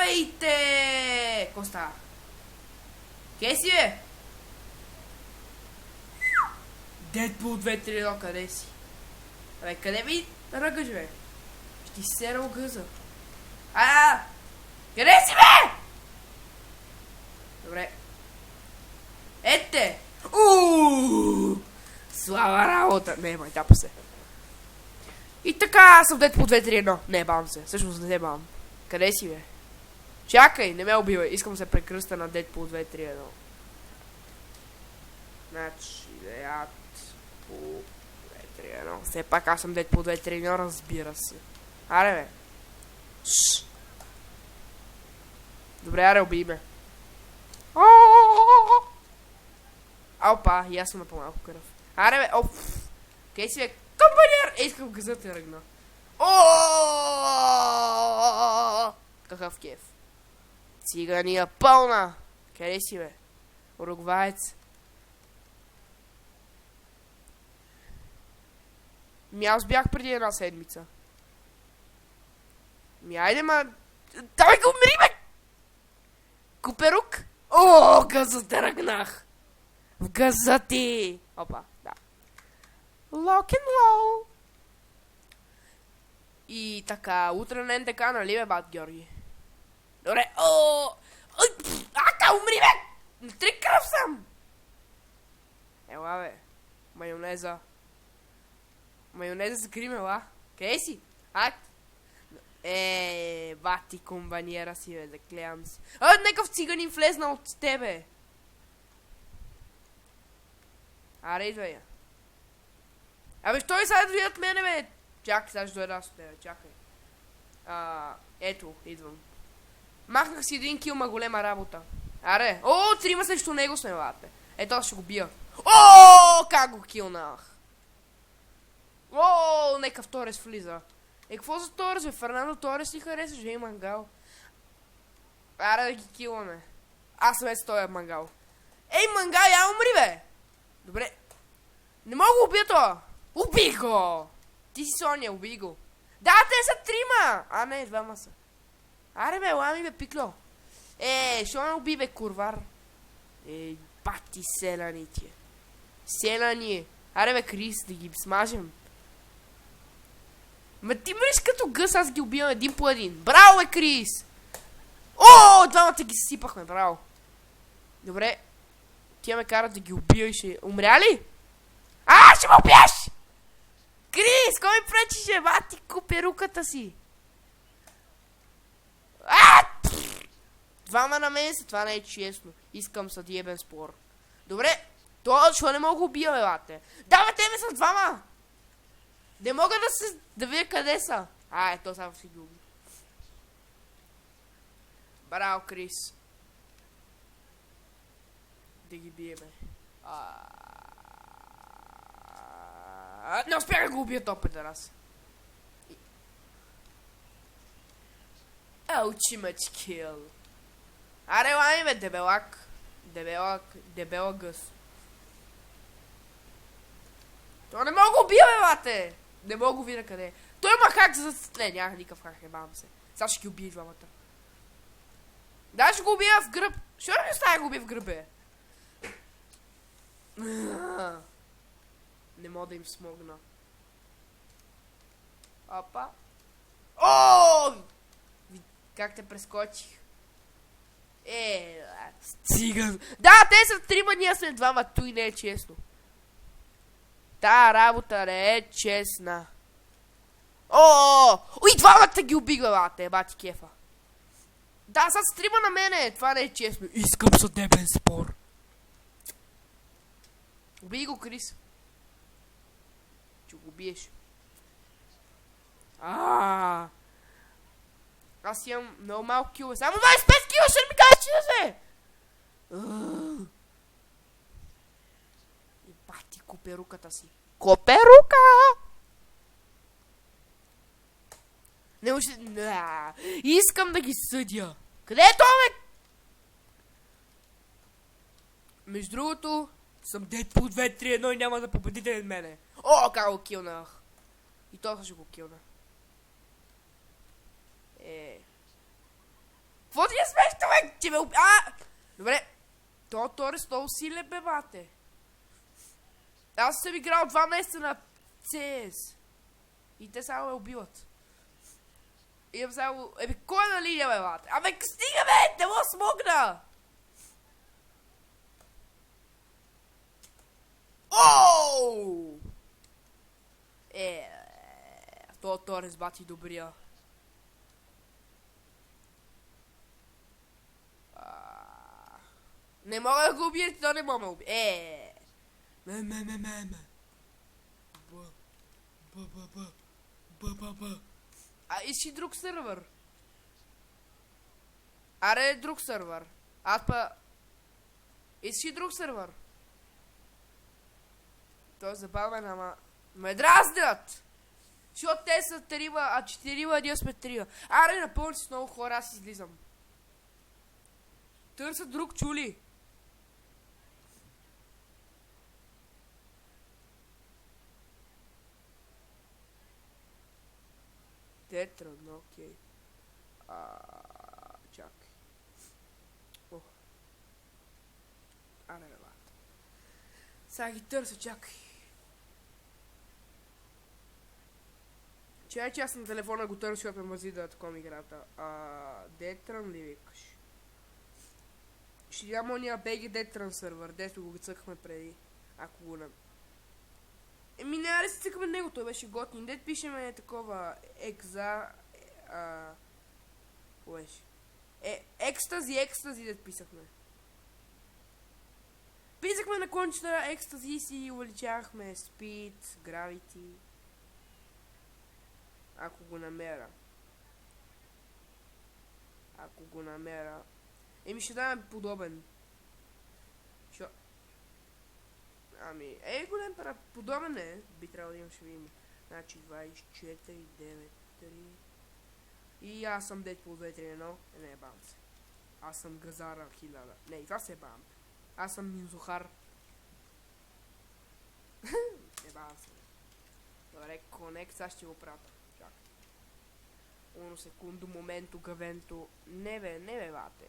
Здравейте! Ко става? Къде си, бе? Дедпул 2-3-1, къде си? Абе, къде ми ръгаш, бе? Ще ти сера огъза. Къде си, бе? Добре. Ете! Слава работа! Не, май, тяпа се. И така, аз съм Дедпул 2-3-1. Не, бавам се. Всъщност не бавам. Къде си, бе? Чакай, не ме убивай. Искам да се прекръста на Дедпул 2-3-1. Значи, Дедпул 2-3-1. Все пак аз съм Дедпул 2-3-1, разбира се. Аре, бе. Шш. Добре, аре, убий ме. Опа, и аз съм на по-малко кръв. Аре, бе, къде си, бе? Компаньер! Искам газа те ръгна. Какъв кеф. Цигания пълна. Къде си, бе? Уругваец. Аз бях преди една седмица. Айде, давай го умри, бе! Куперук? Газа те ръгнах. В газа ти. Опа, да. Lock and roll. И така, утре на НДК, нали, бе, бат Георги? Добре, умри, бе! На 3 кръв съм! Ела, бе. Майонеза. Майонеза се крим, ела. Къде си? Бати комбаниера си, бе, заклеям си. Некъв циганин влезна от тебе. Аре, идвай я. Абе, що и сега дойдат мене, бе? Чакай, сега ще дойда с тебе, чакай. Ето, идвам. Махнах си 1 кил, ма голема работа. Аре, 3 срещу него сме, бате. Ето, аз ще го бия. Как го килнах. Некъв Торес влиза. Какво за Торес, бе? Фернандо Торес ли харесаш, бе, мангал? Аре да ги килваме. Аз съм с този мангал. Ей, мангал, я умри, бе! Добре. Не мога го убия това. Убий го! Ти си Соня, убий го. Да, те са 3! Не, 2 са. Аре, бе, лами, бе, пикло. Що ме уби, бе, курвар? Бати селани ти. Селани. Аре, бе, Крис, да ги смажем. Ти мриш като гъс, аз ги убивам 1 по 1. Браво, бе, Крис! 2 ги сипахме, браво. Добре. Тя ме карат да ги убия и ще... Умря ли? Ще ме убияш! Крис, кой ми пречише? Бати, купи руката си. 2 на мен са, това не е честно. Искам съдебен спор. Добре, защо не мога да убия, бе, бате? Да, бе, те ме са 2! Не мога да видя къде са. Ето само си ги уби. Браво, Крис. Да ги биеме. Не успях да го убия този педерас. Ultimate kill. Аре, лами, бе, дебелак. Дебела гъс. Това не мога го убия, бе, бате. Не мога го видя къде. Той има хак за... Не, няма никакъв хак, не бавам се. Сега ще ги убия 2. Да, ще го убия в гръб. Що не става го убия в гръб, бе? Не мога да им смогна. Опа. Как те прескочих? Циган. Да, те са 3, ние сме 2, той не е честно. Та работа не е честна. И 2 ги убих, бе, бати кефа. Да, са 3 на мене, това не е честно. Искам съдебен спор. Убий го, Крис. Че го биеш. Аз имам много малко килове. Само 25 кила, ще ми кажеш, че да се! И бати, купе руката си. Купе рука! Не може... Искам да ги съдя. Къде е това, бе? Между другото, съм Дедпул 2-3-1 и няма да победите от мене. Как го килнах. И това ще го килна. Какво Че ме уби... А! Добре. То Торес много силен бе, бате. Аз съм играл 2 месеца на CS. И те само ме убиват. Имам само... кой е на линия, бе, бате? Стига, бе! Не мога смогна! Оу! То Торес, бати, добрия. Не мога да го убиете, то не мога да убие. Искаш друг сървър? Аре, друг сървър. Искаш друг сървър? Той е забавен, ама... Ме дразнят! Защото те са 3, а 4, ние сме 3. Аре, напълни с много хора, аз излизам. Търся друг, чули? Тетран, окей. Чакай. Аре, бе, бат. Сега ги търся, чакай. Че аз на телефона го търся, защото ме мързи да такова играта. Детран ли викаш? Ще няма ония BG Детран сървър, дето го цъкахме преди. Ако го не... няма ли се цъкаме него, той беше готин. Дет пишеме такова екза... беше? Екстази дет писахме. Писахме на кончета екстази и си увеличавахме спид, гравити. Ако го намеря. Ще даме подобен. Голем пара. Подобен е. Би трябвало да имам, ще видим. Значи 24, 9, 3. И аз съм Deadpool 231. Не, бам се. Аз съм Газара 1000. Не, това се бам. Аз съм Минзухар. Не, бам се. Добре, конект, сега ще го прата. Чакай. Uno secondo, momento, гавенто. Не бе, бате.